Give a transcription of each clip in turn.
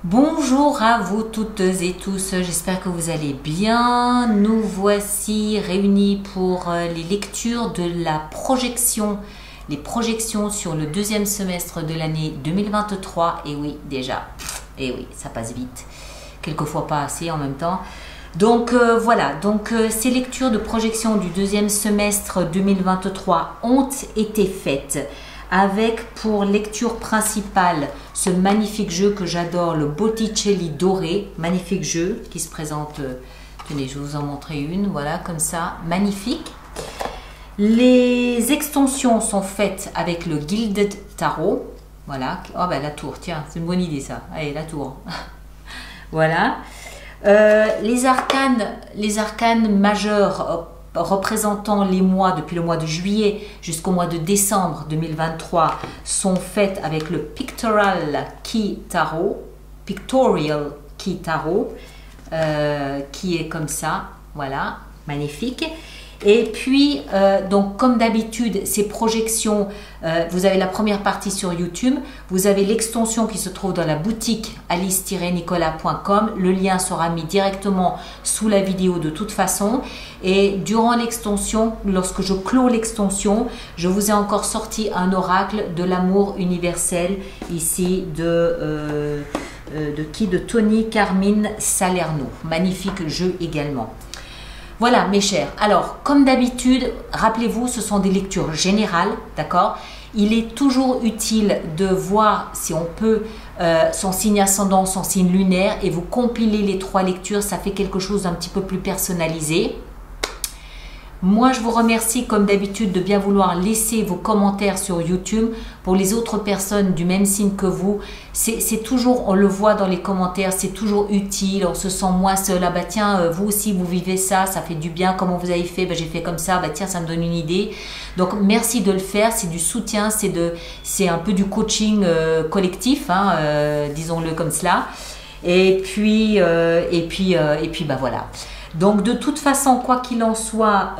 Bonjour à vous toutes et tous, j'espère que vous allez bien. Nous voici réunis pour les lectures de la projection, les projections sur le deuxième semestre de l'année 2023. Et oui, déjà, et oui, ça passe vite, quelquefois pas assez en même temps. Donc voilà, ces lectures de projection du deuxième semestre 2023 ont été faites avec pour lecture principale ce magnifique jeu que j'adore, le Botticelli doré, magnifique jeu qui se présente, tenez, je vais vous en montrer une, voilà, comme ça, magnifique. Les extensions sont faites avec le Gilded Tarot, voilà, oh ben la tour, tiens, c'est une bonne idée ça, allez, la tour, voilà. Les arcanes majeurs représentant les mois depuis le mois de juillet jusqu'au mois de décembre 2023 sont faites avec le Pictorial Key Tarot, qui est comme ça, voilà, magnifique. Et puis, donc comme d'habitude, ces projections, vous avez la première partie sur YouTube, vous avez l'extension qui se trouve dans la boutique alice-nicolas.com. Le lien sera mis directement sous la vidéo de toute façon. Et durant l'extension, lorsque je clôt l'extension, je vous ai encore sorti un oracle de l'amour universel ici de Tony Carmine Salerno. Magnifique jeu également. Voilà mes chers, alors comme d'habitude, rappelez-vous, ce sont des lectures générales, d'accord? Il est toujours utile de voir si on peut son signe ascendant, son signe lunaire, et vous compilez les trois lectures, ça fait quelque chose d'un petit peu plus personnalisé. Moi, je vous remercie comme d'habitude de bien vouloir laisser vos commentaires sur YouTube. Pour les autres personnes du même signe que vous, c'est toujours, on le voit dans les commentaires, c'est toujours utile, on se sent moins seul. Ah bah tiens, vous aussi vous vivez ça, ça fait du bien, comment vous avez fait? Bah, j'ai fait comme ça, bah tiens, ça me donne une idée. Donc merci de le faire, c'est du soutien, c'est un peu du coaching collectif, hein, disons-le comme cela. Et puis bah voilà. Donc de toute façon, quoi qu'il en soit,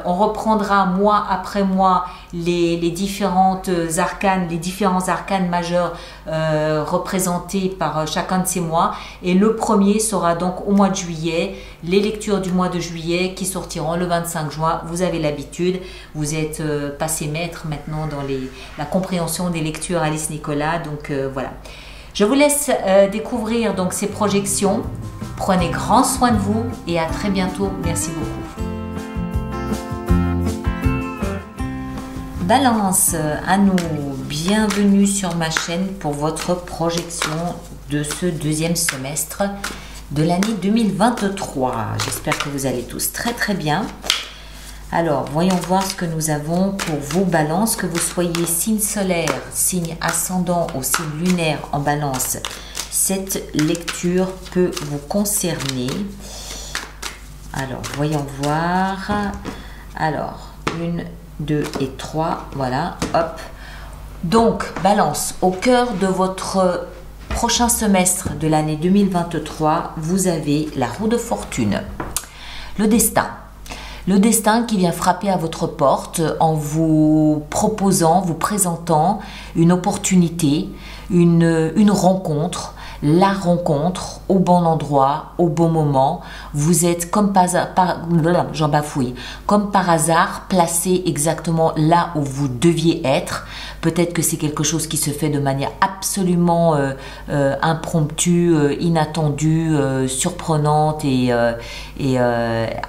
on reprendra mois après mois les différents arcanes majeurs représentés par chacun de ces mois. Et le premier sera donc au mois de juillet, les lectures du mois de juillet qui sortiront le 25 juin. Vous avez l'habitude, vous êtes passé maître maintenant dans la compréhension des lectures Alice Nicolas. Donc voilà. Je vous laisse découvrir donc ces projections. Prenez grand soin de vous et à très bientôt. Merci beaucoup. Balance à nous, bienvenue sur ma chaîne pour votre projection de ce deuxième semestre de l'année 2023. J'espère que vous allez tous très très bien. Alors, voyons voir ce que nous avons pour vos balances, que vous soyez signe solaire, signe ascendant ou signe lunaire en balance. Cette lecture peut vous concerner. Alors, voyons voir. Alors, 1, 2 et 3. Voilà, hop. Donc, balance, au cœur de votre prochain semestre de l'année 2023, vous avez la roue de fortune. Le destin. Le destin qui vient frapper à votre porte en vous proposant, vous présentant une opportunité, une rencontre, la rencontre au bon endroit, au bon moment. Vous êtes comme comme par hasard placé exactement là où vous deviez être. Peut-être que c'est quelque chose qui se fait de manière absolument impromptue, inattendue, surprenante et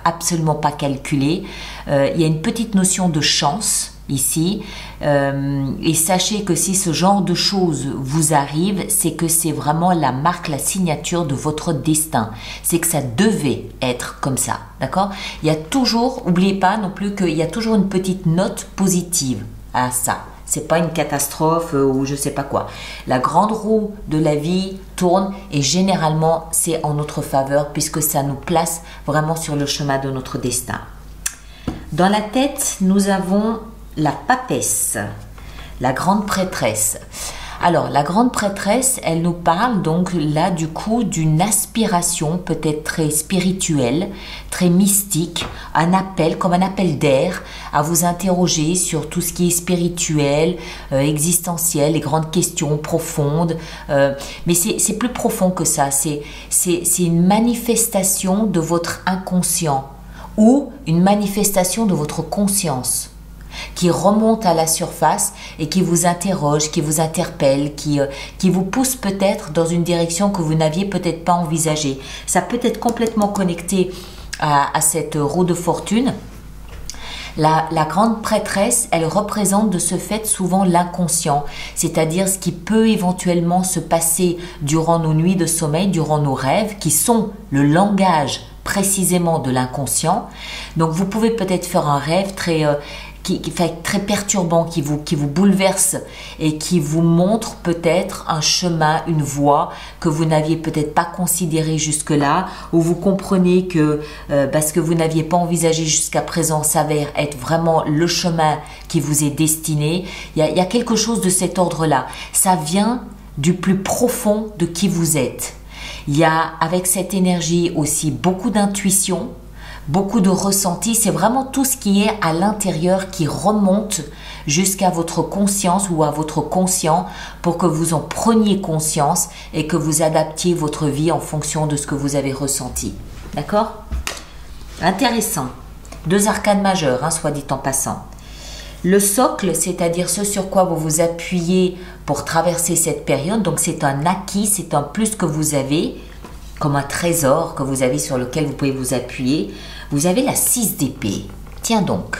absolument pas calculée. Il y a une petite notion de chance ici, et sachez que si ce genre de choses vous arrive, c'est que c'est vraiment la marque, la signature de votre destin. C'est que ça devait être comme ça, d'accord? Il y a toujours, n'oubliez pas non plus qu'il y a toujours une petite note positive à ça. C'est pas une catastrophe ou je sais pas quoi. La grande roue de la vie tourne et généralement c'est en notre faveur puisque ça nous place vraiment sur le chemin de notre destin. Dans la tête, nous avons la papesse, la grande prêtresse. Alors, la grande prêtresse, elle nous parle donc là du coup d'une aspiration peut-être très spirituelle, très mystique, un appel, comme un appel d'air, à vous interroger sur tout ce qui est spirituel, existentiel, les grandes questions profondes. Mais c'est plus profond que ça, c'est une manifestation de votre inconscient ou une manifestation de votre conscience qui remonte à la surface et qui vous interroge, qui vous interpelle, qui vous pousse peut-être dans une direction que vous n'aviez peut-être pas envisagée. Ça peut être complètement connecté à cette roue de fortune. La grande prêtresse, elle représente de ce fait souvent l'inconscient, c'est-à-dire ce qui peut éventuellement se passer durant nos nuits de sommeil, durant nos rêves, qui sont le langage précisément de l'inconscient. Donc vous pouvez peut-être faire un rêve qui fait très perturbant, qui vous bouleverse et qui vous montre peut-être un chemin, une voie que vous n'aviez peut-être pas considéré jusque-là, où vous comprenez que ce que vous n'aviez pas envisagé jusqu'à présent s'avère être vraiment le chemin qui vous est destiné. Il y a quelque chose de cet ordre-là. Ça vient du plus profond de qui vous êtes. Il y a avec cette énergie aussi beaucoup d'intuition, beaucoup de ressenti, c'est vraiment tout ce qui est à l'intérieur qui remonte jusqu'à votre conscience ou à votre conscient pour que vous en preniez conscience et que vous adaptiez votre vie en fonction de ce que vous avez ressenti. D'accord? Intéressant. 2 arcanes majeures, soit dit en passant. Le socle, c'est-à-dire ce sur quoi vous vous appuyez pour traverser cette période, donc c'est un acquis, c'est un plus que vous avez, comme un trésor que vous avez sur lequel vous pouvez vous appuyer. Vous avez la 6 d'épée. Tiens donc.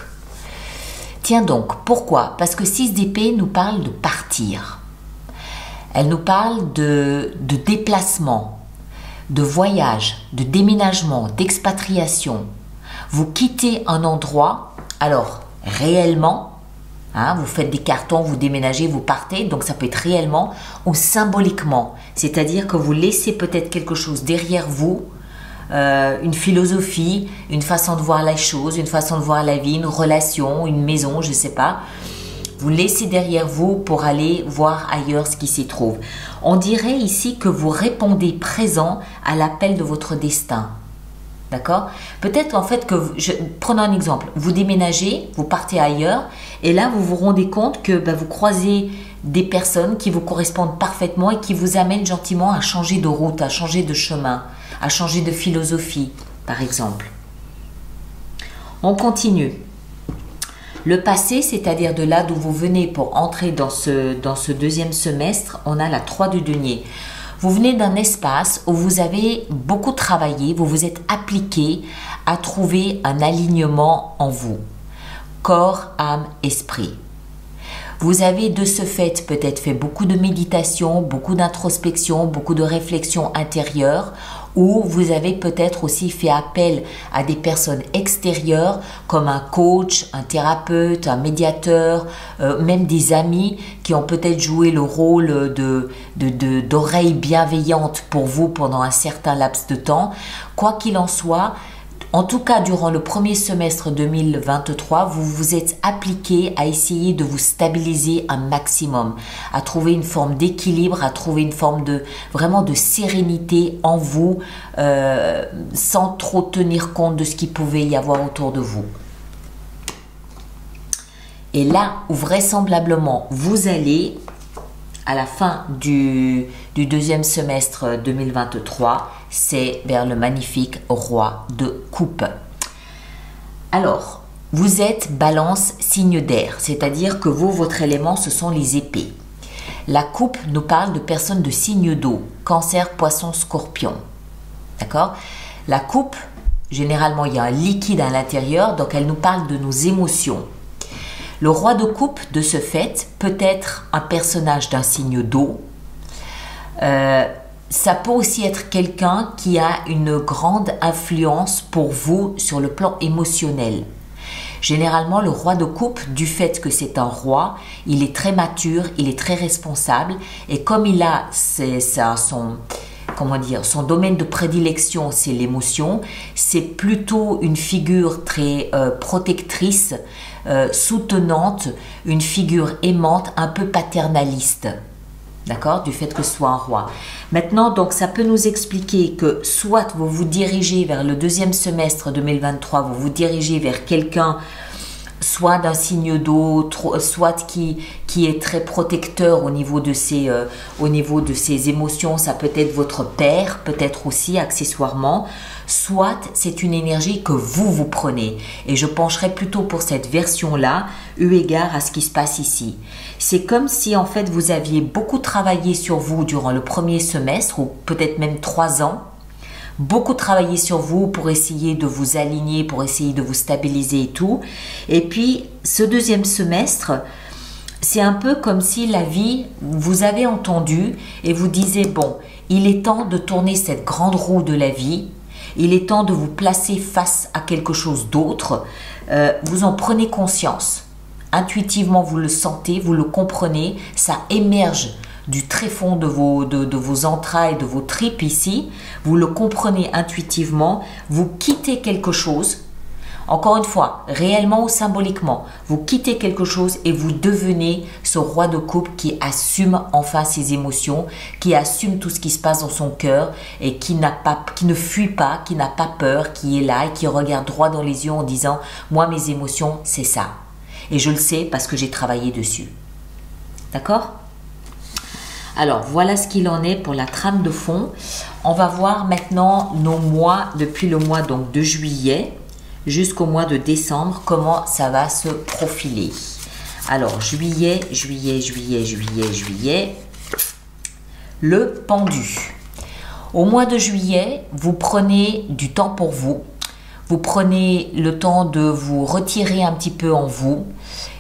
Pourquoi? Parce que 6 d'épée nous parle de partir. Elle nous parle de déplacement, de voyage, de déménagement, d'expatriation. Vous quittez un endroit, alors réellement, vous faites des cartons, vous déménagez, vous partez, donc ça peut être réellement ou symboliquement. C'est-à-dire que vous laissez peut-être quelque chose derrière vous, une philosophie, une façon de voir les choses, une façon de voir la vie, une relation, une maison, je ne sais pas. Vous laissez derrière vous pour aller voir ailleurs ce qui s'y trouve. On dirait ici que vous répondez présent à l'appel de votre destin. D'accord? Peut-être en fait que, prenons un exemple, vous déménagez, vous partez ailleurs et là vous vous rendez compte que vous croisez des personnes qui vous correspondent parfaitement et qui vous amènent gentiment à changer de route, à changer de chemin, à changer de philosophie, par exemple. On continue. Le passé, c'est-à-dire de là d'où vous venez pour entrer dans ce deuxième semestre, on a la 3 de denier. Vous venez d'un espace où vous avez beaucoup travaillé, vous vous êtes appliqué à trouver un alignement en vous, corps, âme, esprit. Vous avez de ce fait peut-être fait beaucoup de méditation, beaucoup d'introspection, beaucoup de réflexion intérieure, ou vous avez peut-être aussi fait appel à des personnes extérieures comme un coach, un thérapeute, un médiateur, même des amis qui ont peut-être joué le rôle d'oreille bienveillante pour vous pendant un certain laps de temps. Quoi qu'il en soit, en tout cas, durant le premier semestre 2023, vous vous êtes appliqué à essayer de vous stabiliser un maximum, à trouver une forme d'équilibre, à trouver une forme vraiment de sérénité en vous, sans trop tenir compte de ce qu'il pouvait y avoir autour de vous. Et là où vraisemblablement vous allez, à la fin du deuxième semestre 2023, c'est vers le magnifique roi de coupe. Alors, vous êtes balance signe d'air, c'est-à-dire que vous, votre élément, ce sont les épées. La coupe nous parle de personnes de signe d'eau, cancer, poisson, scorpion. D'accord? La coupe, généralement, il y a un liquide à l'intérieur, donc elle nous parle de nos émotions. Le roi de coupe, de ce fait, peut être un personnage d'un signe d'eau. Ça peut aussi être quelqu'un qui a une grande influence pour vous sur le plan émotionnel. Généralement, le roi de coupe, du fait que c'est un roi, il est très mature, il est très responsable. Et comme il a son domaine de prédilection, c'est l'émotion, c'est plutôt une figure très protectrice, soutenante, une figure aimante, un peu paternaliste. D'accord? Du fait que ce soit un roi. Maintenant, donc, ça peut nous expliquer que soit vous vous dirigez vers le deuxième semestre 2023, vous vous dirigez vers quelqu'un, soit d'un signe d'eau, soit qui est très protecteur au niveau de ses émotions. Ça peut être votre père, peut-être aussi accessoirement. Soit c'est une énergie que vous prenez. Et je pencherai plutôt pour cette version-là, eu égard à ce qui se passe ici. C'est comme si en fait vous aviez beaucoup travaillé sur vous durant le premier semestre, ou peut-être même 3 ans. Beaucoup travaillé sur vous pour essayer de vous aligner, pour essayer de vous stabiliser et tout. Et puis, ce deuxième semestre, c'est un peu comme si la vie vous avait entendu et vous disait, bon, il est temps de tourner cette grande roue de la vie. Il est temps de vous placer face à quelque chose d'autre. Vous en prenez conscience. Intuitivement, vous le sentez, vous le comprenez. Ça émerge du tréfonds de vos entrailles, de vos tripes ici. Vous le comprenez intuitivement. Vous quittez quelque chose. Encore une fois, réellement ou symboliquement, vous quittez quelque chose et vous devenez ce roi de coupe qui assume enfin ses émotions, qui assume tout ce qui se passe dans son cœur et qui ne fuit pas, qui n'a pas peur, qui est là et qui regarde droit dans les yeux en disant « Moi, mes émotions, c'est ça. Et je le sais parce que j'ai travaillé dessus. » D'accord ? Alors, voilà ce qu'il en est pour la trame de fond. On va voir maintenant nos mois depuis le mois donc, de juillet jusqu'au mois de décembre, comment ça va se profiler. Alors, juillet, le pendu. Au mois de juillet, vous prenez du temps pour vous. Vous prenez le temps de vous retirer un petit peu en vous.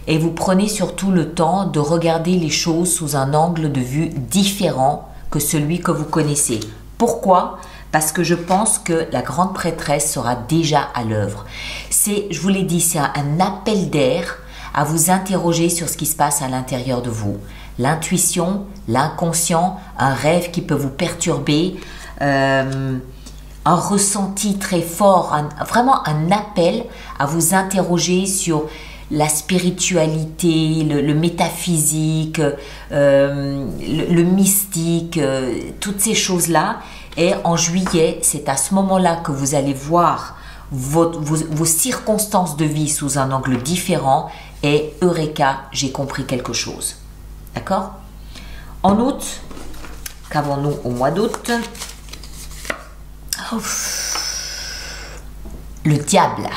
Et vous prenez surtout le temps de regarder les choses sous un angle de vue différent que celui que vous connaissez. Pourquoi ? Parce que je pense que la grande prêtresse sera déjà à l'œuvre. C'est, je vous l'ai dit, c'est un appel d'air à vous interroger sur ce qui se passe à l'intérieur de vous. L'intuition, l'inconscient, un rêve qui peut vous perturber, un ressenti très fort, vraiment un appel à vous interroger sur la spiritualité, le métaphysique, le mystique, toutes ces choses-là. Et en juillet, c'est à ce moment-là que vous allez voir vos circonstances de vie sous un angle différent et Eureka, j'ai compris quelque chose. D'accord? En août, qu'avons-nous au mois d'août? Le diable.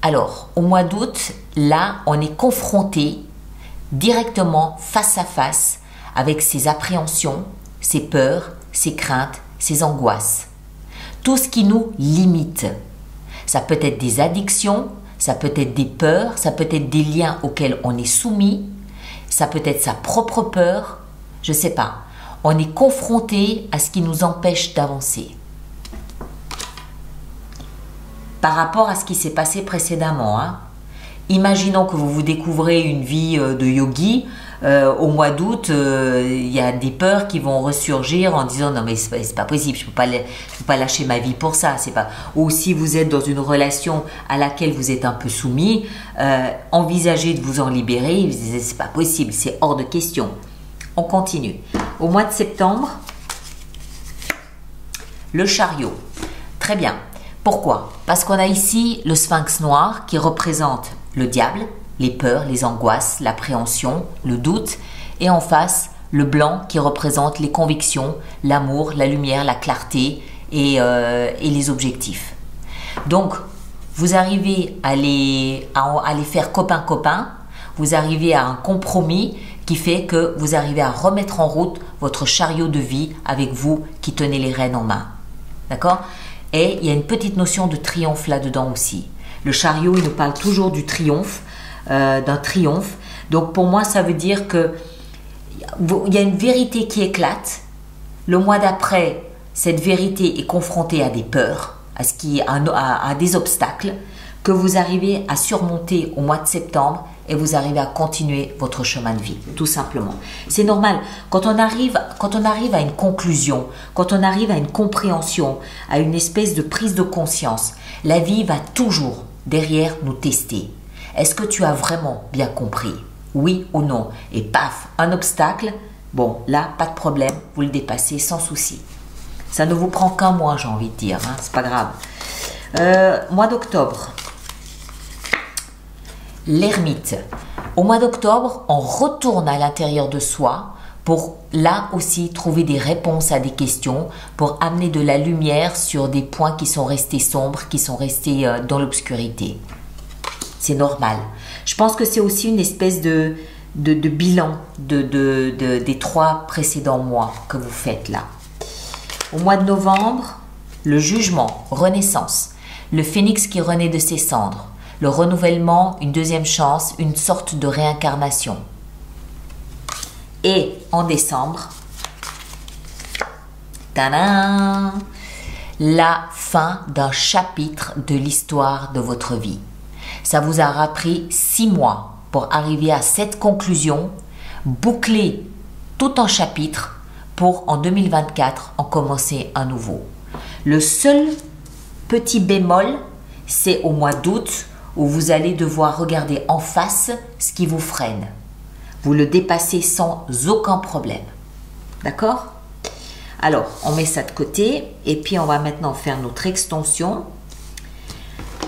Alors, au mois d'août, là, on est confronté directement face à face avec ses appréhensions, ses peurs, ses craintes, ses angoisses. Tout ce qui nous limite. Ça peut être des addictions, ça peut être des peurs, ça peut être des liens auxquels on est soumis, ça peut être sa propre peur, je ne sais pas. On est confronté à ce qui nous empêche d'avancer. Par rapport à ce qui s'est passé précédemment, hein. Imaginons que vous découvrez une vie de yogi, au mois d'août, il y a des peurs qui vont ressurgir en disant non mais c'est pas possible, je peux pas lâcher ma vie pour ça, c'est pas. Ou si vous êtes dans une relation à laquelle vous êtes un peu soumis, envisagez de vous en libérer, c'est pas possible, c'est hors de question. On continue. Au mois de septembre, le chariot. Très bien. Pourquoi? Parce qu'on a ici le sphinx noir qui représente le diable, les peurs, les angoisses, l'appréhension, le doute, et en face, le blanc qui représente les convictions, l'amour, la lumière, la clarté et les objectifs. Donc, vous arrivez à les faire copain-copain, vous arrivez à un compromis qui fait que vous arrivez à remettre en route votre chariot de vie avec vous qui tenez les rênes en main. D'accord? Et il y a une petite notion de triomphe là-dedans aussi. Le chariot, il nous parle toujours du triomphe, d'un triomphe. Donc pour moi, ça veut dire que il y a une vérité qui éclate. Le mois d'après, cette vérité est confrontée à des peurs, à des obstacles que vous arrivez à surmonter au mois de septembre et vous arrivez à continuer votre chemin de vie, tout simplement. C'est normal. Quand on arrive à une conclusion, quand on arrive à une compréhension, à une espèce de prise de conscience, la vie va toujours derrière nous tester. Est-ce que tu as vraiment bien compris? Oui ou non? Et paf, un obstacle, Bon, là, pas de problème, vous le dépassez sans souci. Ça ne vous prend qu'un mois, j'ai envie de dire, hein, c'est pas grave. Mois d'octobre. L'ermite. Au mois d'octobre, on retourne à l'intérieur de soi pour là aussi trouver des réponses à des questions, pour amener de la lumière sur des points qui sont restés sombres, qui sont restés dans l'obscurité. C'est normal. Je pense que c'est aussi une espèce de bilan des 3 précédents mois que vous faites là. Au mois de novembre, le jugement, renaissance, le phénix qui renaît de ses cendres, le renouvellement, une deuxième chance, une sorte de réincarnation. Et en décembre, tadam, la fin d'un chapitre de l'histoire de votre vie. Ça vous aura pris 6 mois pour arriver à cette conclusion, boucler tout un chapitre pour en 2024 en commencer un nouveau. Le seul petit bémol, c'est au mois d'août où vous allez devoir regarder en face ce qui vous freine. Vous le dépassez sans aucun problème. D'accord? Alors, on met ça de côté et puis on va maintenant faire notre extension.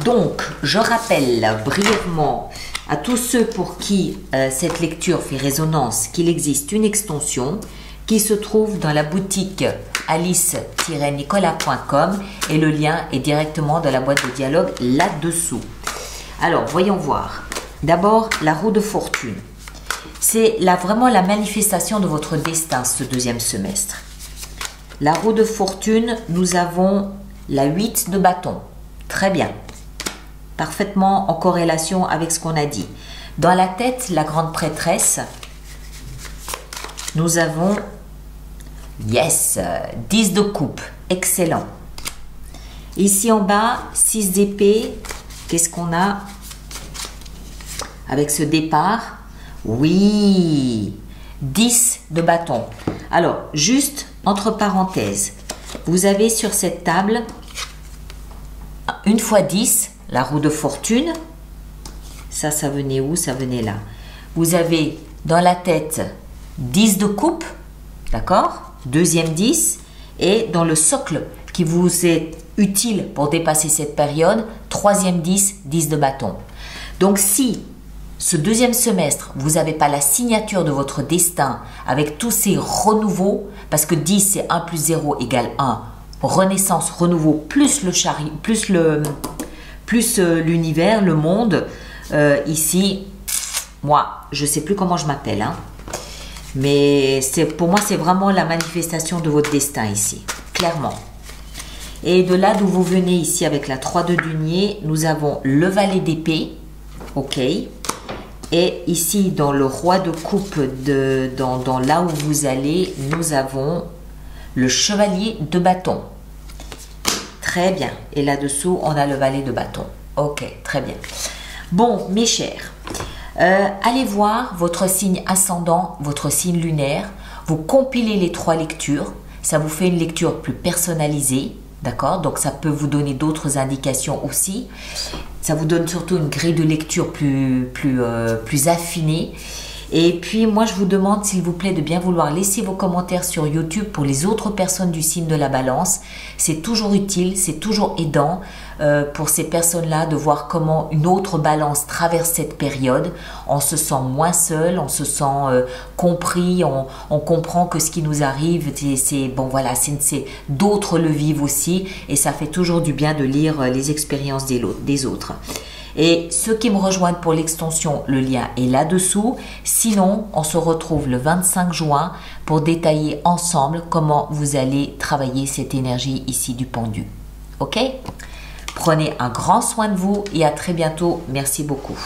Donc, je rappelle brièvement à tous ceux pour qui cette lecture fait résonance qu'il existe une extension qui se trouve dans la boutique alice-nicolas.com et le lien est directement dans la boîte de dialogue là-dessous. Alors, voyons voir. D'abord, la roue de fortune. C'est vraiment la manifestation de votre destin ce deuxième semestre. La roue de fortune, nous avons la 8 de bâton. Très bien. Parfaitement en corrélation avec ce qu'on a dit. Dans la tête, la grande prêtresse, nous avons, yes, 10 de coupe. Excellent. Ici en bas, 6 d'épée. Qu'est-ce qu'on a avec ce départ? Oui, 10 de bâton. Alors, juste entre parenthèses, vous avez sur cette table, 1 fois 10, la roue de fortune. Ça venait où? Ça venait là. Vous avez dans la tête 10 de coupe, d'accord? Deuxième 10. Et dans le socle qui vous est utile pour dépasser cette période, troisième 10, 10 de bâton. Donc si ce deuxième semestre, vous n'avez pas la signature de votre destin avec tous ces renouveaux, parce que 10 c'est 1 plus 0 égale 1, renaissance, renouveau, plus l'univers, le monde, ici, moi, je ne sais plus comment je m'appelle, hein, mais pour moi, c'est vraiment la manifestation de votre destin ici, clairement. Et de là d'où vous venez ici avec la 3 de denier, nous avons le valet d'épée, ok. Et ici, dans le roi de coupe, dans là où vous allez, nous avons le chevalier de bâton. Très bien. Et là-dessous, on a le valet de bâton. Ok, très bien. Bon, mes chers, allez voir votre signe ascendant, votre signe lunaire. Vous compilez les 3 lectures. Ça vous fait une lecture plus personnalisée. D'accord? Donc, ça peut vous donner d'autres indications aussi. Ça vous donne surtout une grille de lecture plus affinée. Et puis, moi, je vous demande, s'il vous plaît, de bien vouloir laisser vos commentaires sur YouTube pour les autres personnes du signe de la balance. C'est toujours utile, c'est toujours aidant pour ces personnes-là de voir comment une autre balance traverse cette période. On se sent moins seul, on se sent compris, on comprend que ce qui nous arrive, d'autres le vivent aussi. Et ça fait toujours du bien de lire les expériences des autres. Et ceux qui me rejoignent pour l'extension, le lien est là-dessous. Sinon, on se retrouve le 25 juin pour détailler ensemble comment vous allez travailler cette énergie ici du pendu. Ok? Prenez un grand soin de vous et à très bientôt. Merci beaucoup.